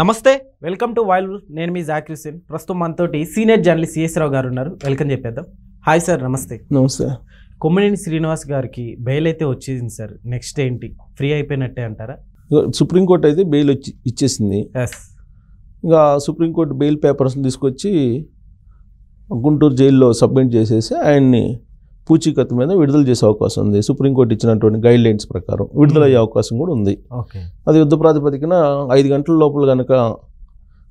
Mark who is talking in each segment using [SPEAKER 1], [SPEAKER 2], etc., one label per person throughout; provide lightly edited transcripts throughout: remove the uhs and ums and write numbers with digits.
[SPEAKER 1] నమస్తే, welcome to wild. నేను మీ జాకిర్ హుసేన్. ప్రస్తుతం మనతోటి సీనియర్ జర్నలిస్ట్ సిఎస్ రావు గారు ఉన్నారు. వెల్కమ్ చెప్పేద్దాం. హాయ్ సార్, నమస్తే.
[SPEAKER 2] నమస్తే.
[SPEAKER 1] కొమ్మినేని శ్రీనివాస్ గారికి బెయిల్ అయితే వచ్చేసింది సార్. నెక్స్ట్ ఏంటి, ఫ్రీ అయిపోయినట్టే అంటారా?
[SPEAKER 2] సుప్రీంకోర్టు అయితే బెయిల్ ఇచ్చేసింది. ఇంకా సుప్రీంకోర్టు బెయిల్ పేపర్స్ని తీసుకొచ్చి గుంటూరు జైల్లో సబ్మిట్ చేసేసి ఆయన్ని పూచీకత్తు మీద విడుదల చేసే అవకాశం ఉంది. సుప్రీంకోర్టు ఇచ్చినటువంటి గైడ్ లైన్స్ ప్రకారం విడుదలయ్యే అవకాశం కూడా ఉంది. అది యుద్ధ ప్రాతిపదికన 5 గంటల లోపల కనుక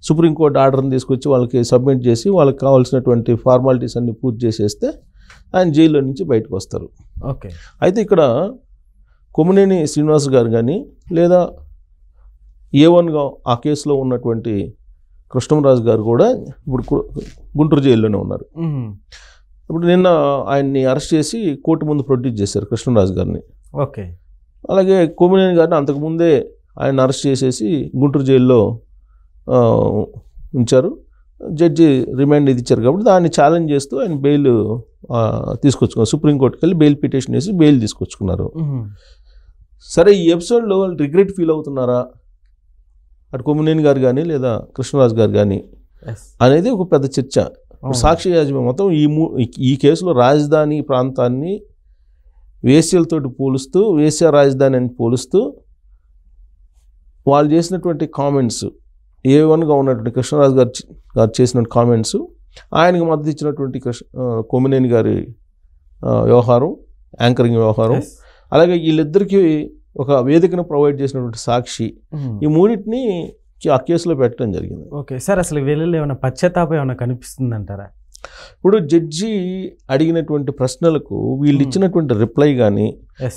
[SPEAKER 2] సుప్రీంకోర్టు ఆర్డర్ని తీసుకొచ్చి వాళ్ళకి సబ్మిట్ చేసి వాళ్ళకి కావాల్సినటువంటి ఫార్మాలిటీస్ అన్ని పూర్తి చేసేస్తే ఆయన జైల్లో నుంచి బయటకు వస్తారు. అయితే ఇక్కడ కొమ్మినేని శ్రీనివాస్ గారు కానీ లేదా A1గా ఆ కేసులో ఉన్నటువంటి కృష్ణంరాజు గారు కూడా ఇప్పుడు గుంటూరు జైల్లోనే ఉన్నారు. ఇప్పుడు నిన్న ఆయన్ని అరెస్ట్ చేసి కోర్టు ముందు ప్రొడ్యూస్ చేశారు కృష్ణరాజు గారిని. అలాగే కొమ్మినేని గారిని అంతకుముందే ఆయన అరెస్ట్ చేసేసి గుంటూరు జైల్లో ఉంచారు. జడ్జి రిమాండ్ ఇది ఇచ్చారు కాబట్టి దాన్ని ఛాలెంజ్ చేస్తూ ఆయన బెయిల్ తీసుకొచ్చుకున్నారు. సుప్రీంకోర్టుకి వెళ్ళి బెయిల్ పిటిషన్ వేసి బెయిల్ తీసుకొచ్చుకున్నారు. సరే, ఈ ఎపిసోడ్లో రిగ్రెట్ ఫీల్ అవుతున్నారా అటు కొమ్మినేని గారు కానీ లేదా కృష్ణరాజు గారు కానీ అనేది ఒక పెద్ద చర్చ. సాక్షి యాజమాన్యం మొత్తం ఈ కేసులో రాజధాని ప్రాంతాన్ని వేశ్యలతోటి పోలుస్తూ, వేశ్య రాజధాని అని పోలుస్తూ వాళ్ళు చేసినటువంటి కామెంట్స్, A1గా ఉన్నటువంటి కృష్ణరాజు గారు చేసిన కామెంట్స్, ఆయనకు మద్దతు ఇచ్చినటువంటి కొమ్మినేని గారి వ్యవహారం, యాంకరింగ్ వ్యవహారం, అలాగే వీళ్ళిద్దరికీ ఒక వేదికను ప్రొవైడ్ చేసినటువంటి సాక్షి, ఈ మూడింటిని ఆ కేసులో పెట్టడం జరిగింది.
[SPEAKER 1] సార్, అసలు వీళ్ళలో ఏమైనా పశ్చాత్తాపం ఏమైనా కనిపిస్తుంది అంటారా?
[SPEAKER 2] ఇప్పుడు జడ్జి అడిగినటువంటి ప్రశ్నలకు వీళ్ళు ఇచ్చినటువంటి రిప్లై కానీ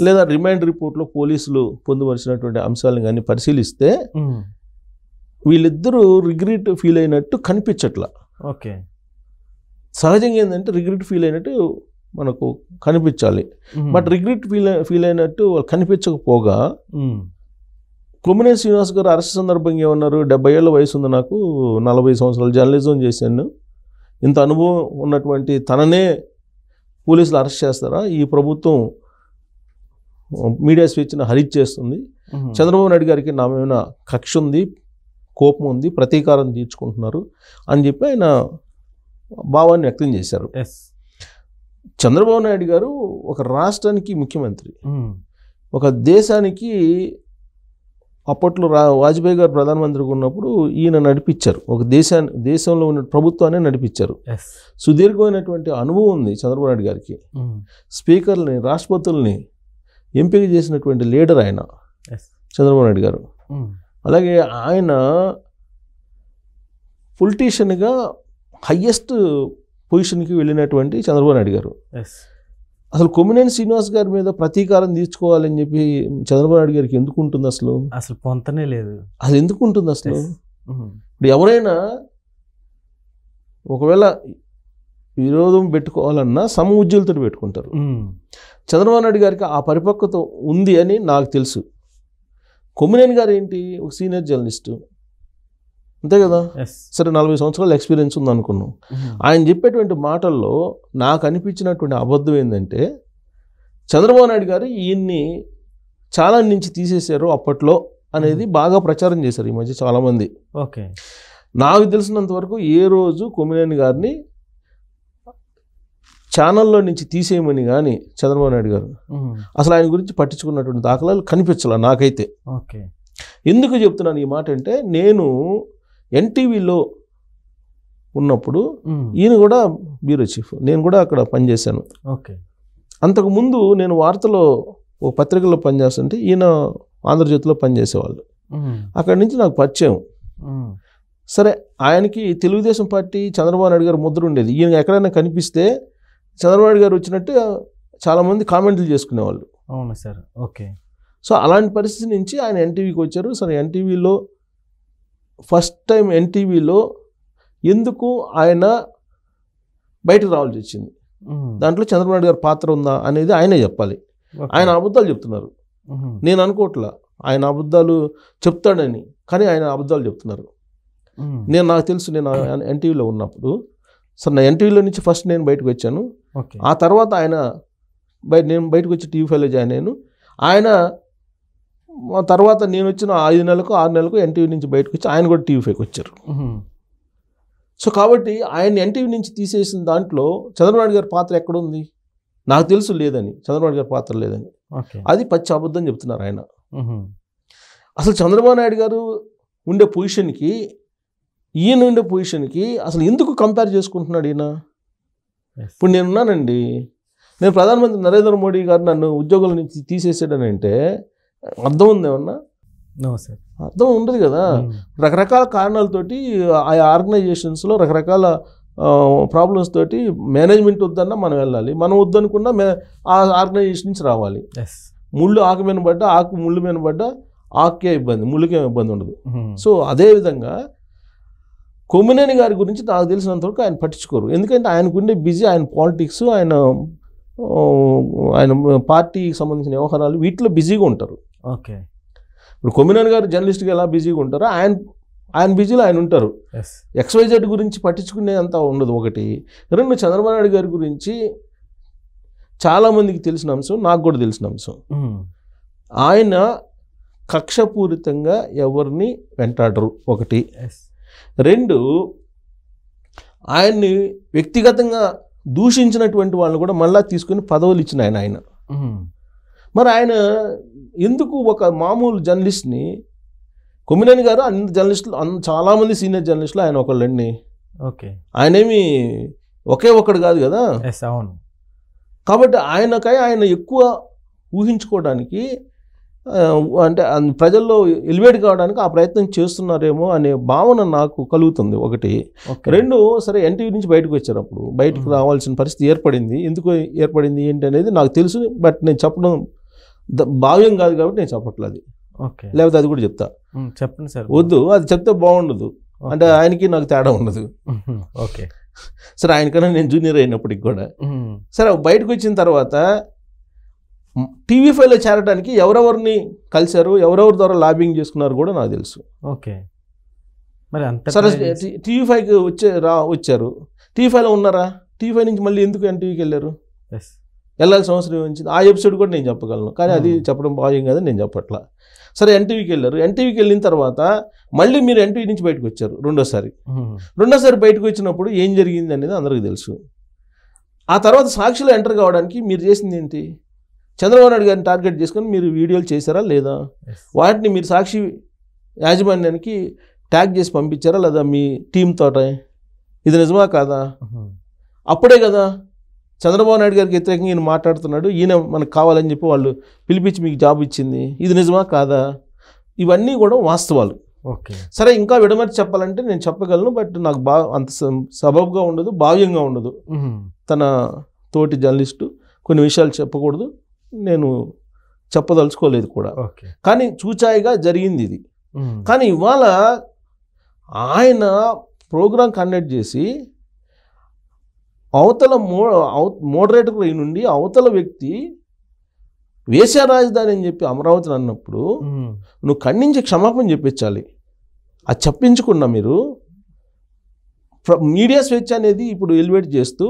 [SPEAKER 2] లేదా రిమాండ్ రిపోర్ట్లో పోలీసులు పొందుపరిచినటువంటి అంశాలను కానీ పరిశీలిస్తే వీళ్ళిద్దరూ రిగ్రెట్ ఫీల్ అయినట్టు కనిపించట్లా. సహజంగా ఏంటంటే రిగ్రెట్ ఫీల్ అయినట్టు మనకు కనిపించాలి. బట్ రిగ్రెట్ ఫీల్ అయినట్టు వాళ్ళు కనిపించకపోగా కొమ్మినేని శ్రీనివాస్ గారు అరెస్ట్ సందర్భంగా ఏమన్నారు, 70 ఏళ్ళ వయసు ఉంది నాకు, 40 సంవత్సరాలు జర్నలిజం చేశాను, ఇంత అనుభవం ఉన్నటువంటి తననే పోలీసులు అరెస్ట్ చేస్తారా, ఈ ప్రభుత్వం మీడియా స్వేచ్ఛను హరించి చేస్తుంది, చంద్రబాబు నాయుడు గారికి నా మీద కక్ష ఉంది, కోపం ఉంది, ప్రతీకారం తీర్చుకుంటున్నారు అని చెప్పి ఆయన భావాన్ని వ్యక్తం చేశారు. చంద్రబాబు నాయుడు గారు ఒక రాష్ట్రానికి ముఖ్యమంత్రి, ఒక దేశానికి అప్పట్లో వాజ్పేయి గారు ప్రధానమంత్రిగా ఉన్నప్పుడు ఈయన నడిపించారు, ఒక దేశంలో ఉన్న ప్రభుత్వాన్ని నడిపించారు. సుదీర్ఘమైనటువంటి అనుభవం ఉంది చంద్రబాబు నాయుడు గారికి. స్పీకర్ని, రాష్ట్రపతుల్ని ఎంపిక చేసినటువంటి లీడర్ ఆయన చంద్రబాబు నాయుడు గారు. అలాగే ఆయన పొలిటీషియన్గా హయ్యెస్ట్ పొజిషన్కి వెళ్ళినటువంటి చంద్రబాబు నాయుడు గారు. అసలు కొమ్మినేని శ్రీనివాస్ గారి మీద ప్రతీకారం తీర్చుకోవాలని చెప్పి చంద్రబాబు నాయుడు గారికి ఎందుకు ఉంటుంది? అసలు
[SPEAKER 1] పొంతనే లేదు.
[SPEAKER 2] అది ఎందుకు ఉంటుంది అసలు? ఇప్పుడు ఎవరైనా ఒకవేళ విరోధం పెట్టుకోవాలన్నా సమఉజ్జీలతో పెట్టుకుంటారు. చంద్రబాబు నాయుడు గారికి ఆ పరిపక్వత ఉంది అని నాకు తెలుసు. కొమ్మినేని గారు ఏంటి, ఒక సీనియర్ జర్నలిస్టు, అంతే కదా. సరే, 40 సంవత్సరాల ఎక్స్పీరియన్స్ ఉంది అనుకున్నాం. ఆయన చెప్పేటువంటి మాటల్లో నాకు అనిపించినటువంటి అబద్ధం ఏంటంటే, చంద్రబాబు నాయుడు గారు ఈయన్ని చాలా నుంచి తీసేశారు అప్పట్లో అనేది బాగా ప్రచారం చేశారు ఈ మధ్య చాలామంది. నాకు తెలిసినంత వరకు ఏ రోజు కొమ్మినేని గారిని ఛానల్లో నుంచి తీసేయమని కానీ చంద్రబాబు నాయుడు గారు అసలు ఆయన గురించి పట్టించుకున్నటువంటి దాఖలాలు కనిపించాల నాకైతే. ఎందుకు చెప్తున్నాను ఈ మాట అంటే, నేను ఎన్టీవీలో ఉన్నప్పుడు ఈయన కూడా బ్యూరో చీఫ్, నేను కూడా అక్కడ పనిచేశాను. అంతకుముందు నేను వార్తలో ఒక పత్రికలో పనిచేస్తుంటే ఈయన ఆంధ్రజ్యోతిలో పనిచేసేవాళ్ళు. అక్కడి నుంచి నాకు పరిచయం. సరే, ఆయనకి తెలుగుదేశం పార్టీ చంద్రబాబు నాయుడు గారు ముద్ర ఉండేది. ఈయన ఎక్కడైనా కనిపిస్తే చంద్రబాబు నాయుడు గారు వచ్చినట్టు చాలామంది కామెంట్లు చేసుకునేవాళ్ళు. సో అలాంటి పరిస్థితి నుంచి ఆయన ఎన్టీవీకి వచ్చారు. సరే, ఎన్టీవీలో ఫస్ట్ టైం ఎన్టీవీలో ఎందుకు ఆయన బయటకు రావాల్సి వచ్చింది, దాంట్లో చంద్రబాబు నాయుడు గారి పాత్ర ఉందా అనేది ఆయనే చెప్పాలి. ఆయన అబద్ధాలు చెప్తున్నారు, నేను అనుకోవట్లా ఆయన అబద్ధాలు చెప్తాడని, కానీ ఆయన అబద్ధాలు చెప్తున్నారు. నాకు తెలుసు, నేను ఎన్టీవీలో ఉన్నప్పుడు, సరే నా ఎన్టీవీలో నుంచి ఫస్ట్ నేను బయటకు వచ్చాను. ఆ తర్వాత ఆయన నేను బయటకు వచ్చి TV5లో జాయిన్ అయ్యాను. ఆయన తర్వాత నేను వచ్చిన 5 నెలలకు 6 నెలలకు ఎన్టీవీ నుంచి బయటకు వచ్చి ఆయన కూడా టీవీ5కి వచ్చారు. సో కాబట్టి ఆయన ఎన్టీవీ నుంచి తీసేసిన దాంట్లో చంద్రబాబు నాయుడు గారి పాత్ర ఎక్కడుంది? నాకు తెలుసు లేదని, చంద్రబాబు నాయుడు గారి పాత్ర లేదని. అది పచ్చి అబద్ధం చెప్తున్నారు ఆయన. అసలు చంద్రబాబు నాయుడు గారు ఉండే పొజిషన్కి ఈయన ఉండే పొజిషన్కి అసలు ఎందుకు కంపేర్ చేసుకుంటున్నాడు ఈయన? ఇప్పుడు నేనున్నానండి, నేను ప్రధానమంత్రి నరేంద్ర మోడీ గారు నన్ను ఉద్యోగుల నుంచి తీసేసాడని అంటే అర్థం ఉంది ఏమన్నా? అర్థం ఉండదు కదా. రకరకాల కారణాలతోటి ఆ ఆర్గనైజేషన్స్లో రకరకాల ప్రాబ్లమ్స్ తోటి మేనేజ్మెంట్ వద్దన్నా మనం వెళ్ళాలి, మనం వద్దనుకున్నా ఆ ఆర్గనైజేషన్ నుంచి రావాలి. ముళ్ళు ఆకు మీద పడ్డా, ఆకు ముళ్ళు మీద పడ్డా ఆకే ఇబ్బంది, ముళ్ళుకేం ఇబ్బంది ఉండదు. సో అదేవిధంగా కొమ్మినేని గారి గురించి నాకు తెలిసినంతవరకు ఆయన పట్టించుకోరు. ఎందుకంటే ఆయనకుండే బిజీ, ఆయన పాలిటిక్స్, ఆయన పార్టీకి సంబంధించిన వ్యవహారాలు వీటిలో బిజీగా ఉంటారు.
[SPEAKER 1] ఓకే,
[SPEAKER 2] ఇప్పుడు కొమ్మినేని గారు జర్నలిస్ట్గా ఎలా బిజీగా ఉంటారో ఆయన బిజీలో ఆయన ఉంటారు. XYZ గురించి పట్టించుకునే అంత ఉండదు ఒకటి. రెండు, చంద్రబాబు నాయుడు గారి గురించి చాలామందికి తెలిసిన అంశం, నాకు కూడా తెలిసిన అంశం, ఆయన కక్షపూరితంగా ఎవరిని వెంటాడరు ఒకటి. రెండు, ఆయన్ని వ్యక్తిగతంగా దూషించినటువంటి వాళ్ళని కూడా మళ్ళా తీసుకుని పదవులు ఇచ్చిన ఆయన. మరి ఆయన ఎందుకు ఒక మామూలు జర్నలిస్ట్ని, కొమ్మినేని గారు అన్ని జర్నలిస్టులు, చాలామంది సీనియర్ జర్నలిస్టులు, ఆయన ఒకళ్ళండి.
[SPEAKER 1] ఓకే,
[SPEAKER 2] ఆయనేమి ఒకే ఒక్కడు కాదు కదా.
[SPEAKER 1] అవును.
[SPEAKER 2] కాబట్టి ఆయన ఎక్కువ ఊహించుకోవడానికి, అంటే ప్రజల్లో ఎలివేట్ కావడానికి ఆ ప్రయత్నం చేస్తున్నారేమో అనే భావన నాకు కలుగుతుంది ఒకటి. రెండు, సరే ఎన్టీవీ నుంచి బయటకు వచ్చారు, అప్పుడు బయటకు రావాల్సిన పరిస్థితి ఏర్పడింది. ఎందుకు ఏర్పడింది ఏంటి అనేది నాకు తెలుసు, బట్ నేను చెప్పడం భావ్యం కాదు కాబట్టి నేను చెప్పట్లేదు. లేకపోతే అది కూడా చెప్తా.
[SPEAKER 1] చెప్పండి సార్.
[SPEAKER 2] వద్దు, అది చెప్తే బాగుండదు, అంటే ఆయనకి నాకు తేడా ఉండదు.
[SPEAKER 1] ఓకే,
[SPEAKER 2] సరే ఆయనకన్నా నేను జూనియర్ అయినప్పటికి కూడా. సరే బయటకు వచ్చిన తర్వాత టీవీ5లో చేరడానికి ఎవరెవరిని కలిశారు, ఎవరెవరి ద్వారా లాబింగ్ చేసుకున్నారు కూడా నాకు తెలుసు.
[SPEAKER 1] ఓకే, మరి
[SPEAKER 2] సరే టీవీ5కి వచ్చారు, టీవీ5లో ఉన్నారా? టీవీ5 నుంచి మళ్ళీ ఎందుకు ఎన్టీవీకి వెళ్ళారు? వెళ్ళాల్సిన అవసరం వచ్చింది. ఆ ఎపిసోడ్ కూడా నేను చెప్పగలను, కానీ అది చెప్పడం భావ్యం కాదని నేను చెప్పట్లా. సరే ఎన్టీవీకి వెళ్ళారు, ఎన్టీవీకి వెళ్ళిన తర్వాత మళ్ళీ మీరు ఎన్టీవీ నుంచి బయటకు వచ్చారు రెండోసారి బయటకు వచ్చినప్పుడు ఏం జరిగింది అనేది అందరికీ తెలుసు. ఆ తర్వాత సాక్షిలో ఎంటర్ కావడానికి మీరు చేసింది ఏంటి? చంద్రబాబు నాయుడు గారిని టార్గెట్ చేసుకొని మీరు వీడియోలు చేశారా లేదా? వాటిని మీరు సాక్షి యాజమాన్యానికి ట్యాగ్ చేసి పంపించారా లేదా మీ టీం తోట? ఇది నిజమా కాదా? అప్పుడే కదా చంద్రబాబు నాయుడు గారికి వ్యతిరేకంగా ఈయన మాట్లాడుతున్నాడు, ఈయన మనకు కావాలని చెప్పి వాళ్ళు పిలిపించి మీకు జాబ్ ఇచ్చింది. ఇది నిజమా కాదా? ఇవన్నీ కూడా వాస్తవాలు.
[SPEAKER 1] ఓకే,
[SPEAKER 2] సరే ఇంకా విడమర్చి చెప్పాలంటే నేను చెప్పగలను, బట్ నాకు అంత సబబుగా ఉండదు, భావ్యంగా ఉండదు. తన తోటి జర్నలిస్టు కొన్ని విషయాలు చెప్పకూడదు, నేను చెప్పదలుచుకోలేదు కూడా. కానీ చూచాయిగా జరిగింది ఇది. కానీ ఇవాళ ఆయన ప్రోగ్రాం కండక్ట్ చేసి అవతల మోడరేటర్ నుండి అవతల వ్యక్తి వేశ్య రాజధాని అని చెప్పి అమరావతిని అన్నప్పుడు నువ్వు ఖండించి క్షమాపణ చెప్పించాలి. అది చెప్పించకుండా మీరు మీడియా స్వేచ్ఛ అనేది ఇప్పుడు ఎలివేట్ చేస్తూ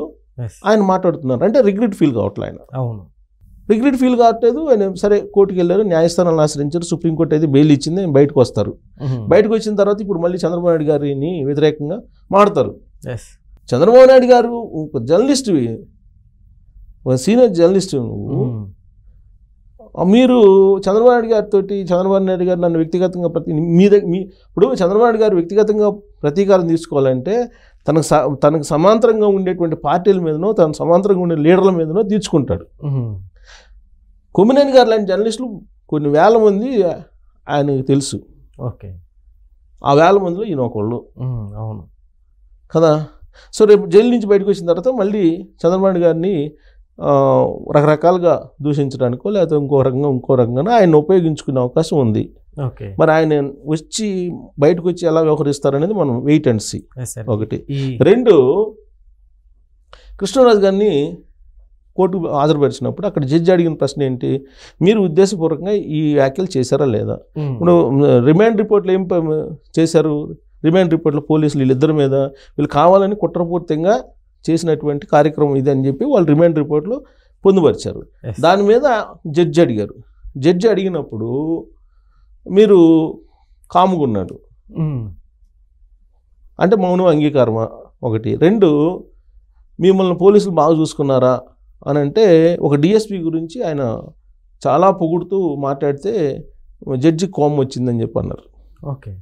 [SPEAKER 2] ఆయన మాట్లాడుతున్నారు అంటే రిగ్రెట్ ఫీల్ కావట్లే ఆయన.
[SPEAKER 1] అవును,
[SPEAKER 2] రిగ్రెట్ ఫీల్ కావట్లేదు ఆయన. సరే కోర్టుకు వెళ్ళారు, న్యాయస్థానాలను ఆశ్రయించారు, సుప్రీంకోర్టు అయితే బెయిల్ ఇచ్చింది, బయటకు వస్తారు. బయటకు వచ్చిన తర్వాత ఇప్పుడు మళ్ళీ చంద్రబాబు నాయుడు గారిని వ్యతిరేకంగా మాడతారు. చంద్రబాబు నాయుడు గారు ఒక జర్నలిస్ట్, సీనియర్ జర్నలిస్ట్, నువ్వు మీరు చంద్రబాబు నాయుడు గారితో చంద్రబాబు నాయుడు గారు నన్ను వ్యక్తిగతంగా ఇప్పుడు చంద్రబాబు నాయుడు గారు వ్యక్తిగతంగా ప్రతీకారం తీసుకోవాలంటే తనకు సమాంతరంగా ఉండేటువంటి పార్టీల మీదనో తన సమాంతరంగా ఉండే లీడర్ల మీదనో తీర్చుకుంటాడు. కొమ్మినేని గారు లాంటి జర్నలిస్టులు కొన్ని వేల మంది ఆయనకు తెలుసు.
[SPEAKER 1] ఓకే,
[SPEAKER 2] ఆ వేల మందిలో ఈయన ఒకళ్ళు.
[SPEAKER 1] అవును
[SPEAKER 2] కదా. సో రేపు జైలు నుంచి బయటకు వచ్చిన తర్వాత మళ్ళీ చంద్రబాబు నాయుడు గారిని రకరకాలుగా దూషించడానికో లేకపోతే ఇంకో రకంగా ఆయన ఉపయోగించుకునే అవకాశం ఉంది. మరి ఆయన బయటకు వచ్చి ఎలా వ్యవహరిస్తారనేది మనం వెయిట్ అండ్ సీ. ఒకటి. రెండు, కృష్ణరాజు గారిని కోర్టుకు హాజరుపరిచినప్పుడు అక్కడ జడ్జి అడిగిన ప్రశ్న ఏంటి, మీరు ఉద్దేశపూర్వకంగా ఈ వ్యాఖ్యలు చేశారా లేదా? ఇప్పుడు రిమాండ్ రిపోర్ట్లు ఏం చేశారు? రిమాండ్ రిపోర్ట్లో పోలీసులు వీళ్ళిద్దరి మీద వీళ్ళు కావాలని కుట్రపూర్తిగా చేసినటువంటి కార్యక్రమం ఇది అని చెప్పి వాళ్ళు రిమాండ్ రిపోర్ట్లో పొందుపరిచారు. దాని మీద జడ్జి అడిగారు. జడ్జి అడిగినప్పుడు మీరు కాముకున్నాడు అంటే మౌనం అంగీకారమా? ఒకటి. రెండు, మిమ్మల్ని పోలీసులు బాగా చూసుకున్నారా అని అంటే ఒక డిఎస్పి గురించి ఆయన చాలా పొగుడుతూ మాట్లాడితే జడ్జి కోపం వచ్చిందని చెప్పి అన్నారు.
[SPEAKER 1] ఓకే.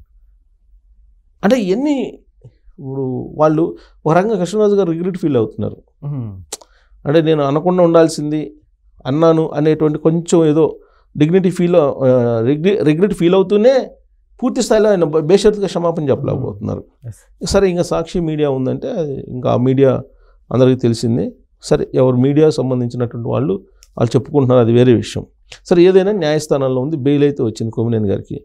[SPEAKER 2] అంటే ఇవన్నీ ఇప్పుడు వాళ్ళు ఒక రకంగా కృష్ణరాజు గారు రిగ్రెట్ ఫీల్ అవుతున్నారు. అంటే నేను అనకుండా ఉండాల్సింది అన్నాను అనేటువంటి కొంచెం ఏదో డిగ్నిటీ రిగ్రెట్ ఫీల్ అవుతూనే పూర్తి స్థాయిలో ఆయన బేషరతుగా క్షమాపణ చెప్పలేకపోతున్నారు. సరే, ఇంకా సాక్షి మీడియా ఉందంటే అది ఇంకా ఆ మీడియా అందరికీ తెలిసింది. సరే, ఎవరు మీడియా సంబంధించినటువంటి వాళ్ళు చెప్పుకుంటున్నారు, అది వేరే విషయం. సరే, ఏదైనా న్యాయస్థానంలో ఉంది, బెయిల్ అయితే వచ్చింది కొమ్మినేని గారికి.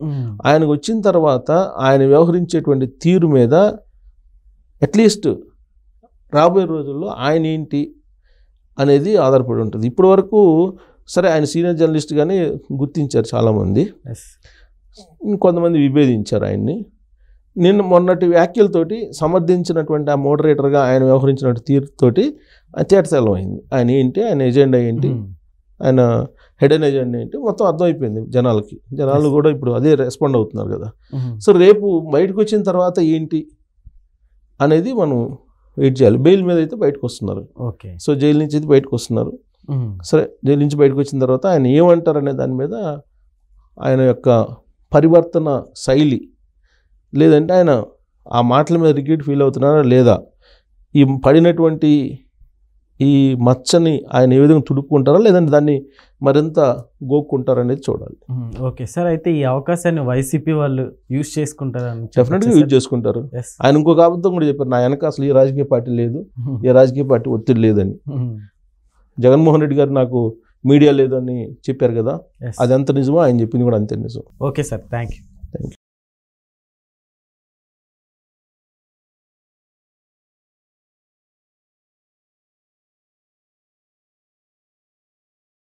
[SPEAKER 2] ఆయనకు వచ్చిన తర్వాత ఆయన వ్యవహరించేటువంటి తీరు మీద అట్లీస్ట్ రాబోయే రోజుల్లో ఆయన ఏంటి అనేది ఆధారపడి ఉంటుంది. ఇప్పటి వరకు సరే, ఆయన సీనియర్ జర్నలిస్ట్గానే గుర్తించారు చాలామంది, కొంతమంది విభేదించారు ఆయన్ని. నిన్న మొన్నటి వ్యాఖ్యలతోటి సమర్థించినటువంటి ఆ మోడరేటర్గా ఆయన వ్యవహరించినటువంటి తీరుతోటి తేటతెల్లం అయింది. ఆయన ఏంటి, ఆయన ఎజెండా ఏంటి, ఆయన హెడెన్ ఎజెండా ఏంటి మొత్తం అర్థమైపోయింది జనాలకి. జనాలు కూడా ఇప్పుడు అదే రెస్పాండ్ అవుతున్నారు కదా. సో రేపు బయటకు వచ్చిన తర్వాత ఏంటి అనేది మనం వెయిట్ చేయాలి. బెయిల్ మీద అయితే బయటకు వస్తున్నారు.
[SPEAKER 1] ఓకే. సో
[SPEAKER 2] జైలు నుంచి అయితే బయటకు వస్తున్నారు. సరే, జైలు నుంచి బయటకు వచ్చిన తర్వాత ఆయన ఏమంటారు అనే దాని మీద ఆయన యొక్క పరివర్తన శైలి, లేదంటే ఆయన ఆ మాటల మీద రిగ్రెట్ ఫీల్ అవుతున్నారా లేదా, ఈ పడినటువంటి ఈ మచ్చని ఆయన ఏ విధంగా తుడుపుకుంటారా లేదంటే దాన్ని మరింత గోక్కుంటారనేది చూడాలి.
[SPEAKER 1] ఓకే సార్, అయితే ఈ అవకాశాన్ని వైసీపీ వాళ్ళు యూజ్ చేసుకుంటారని?
[SPEAKER 2] డెఫినెట్గా యూజ్ చేసుకుంటారు. ఆయన ఇంకొక అబద్ధం కూడా చెప్పారు, నా వెనక అసలు ఏ రాజకీయ పార్టీ లేదు, ఏ రాజకీయ పార్టీ ఒత్తిడి లేదని. జగన్మోహన్ రెడ్డి గారు నాకు మీడియా లేదని చెప్పారు కదా, అది ఎంత నిజమో ఆయన చెప్పింది కూడా అంతే నిజం.
[SPEAKER 1] Okay sir, thank you.